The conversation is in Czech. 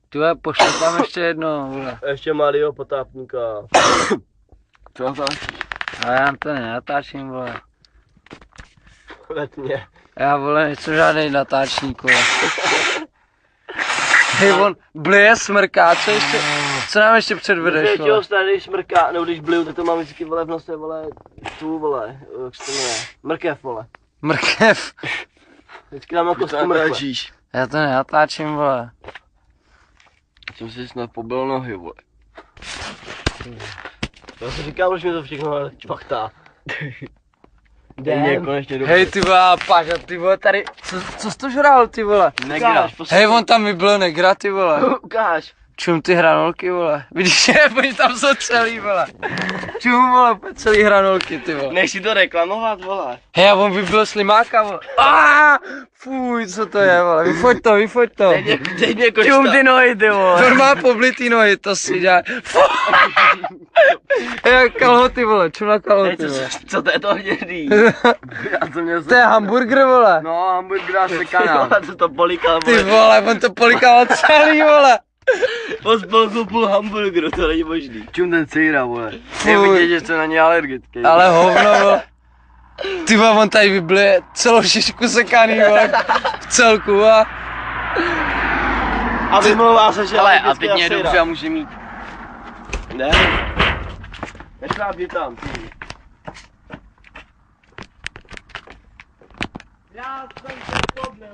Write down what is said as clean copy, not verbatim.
Tyhle, pošli tam ještě jedno, vole. Ještě Mario Potápníka. Co natáčíš? Ale já to nenatáčím, vole. Letně. Já, vole, nejsem žádnej natáčník, vole. Hej, on blije, smrká, co nám ještě předvedeš, Většinou vole? starý smrká, nebo když bliju, tak to mám vždycky, vole, v nose, vole, tu, vole, jak se to jmenuje, mrkev, vole. Mrkev. Vždycky dám jako Co mrkve. natáčíš? Já to nenatáčím, vole. Jsem si snad pobil nohy, vole. Já si říkám, proč mi to všechno čpachtá. Jdem. Konečně dobře. Hej, ty vole, Páťa, ty vole, tady, co jsi to žral, ty vole? Negra. Hej, on tam mi byl negra, ty vole. Ukáž. Čum ty hranolky, vole. Vidíš, oni tam jsou celý, vole. Čum, vole, celý hranolky, ty vole. Nech si to reklamovat, vole. Hej, a on vybil slimáka, vole. Fuj, co to je, vole. Vyfoď to. Teď mě kočta. Čum ty nohy, ty vole. On má poblitý nohy, to si dělá. Hej, kalhoty, vole, čum na kalhoty, vole. Co to je to hnědý? Já jsem měl To je hamburger, vole. No, hamburgera sekaná. Co to polikal, Ty vole. vole, on to polikal celý, vole. On spolku půl hamburgeru, to není možný. Čum ten cejra, vole. Fuj. Je vidět, že jste na ně alergický. Ale hovno, vole. Ty vole, on tady vyblije celou šišku sekaný, vole. V celku, a... A vymlouvá se, že Ale a teď mě je dobře a může mít. Ne. Nešlápni tam, ty. Já jsem se poblil.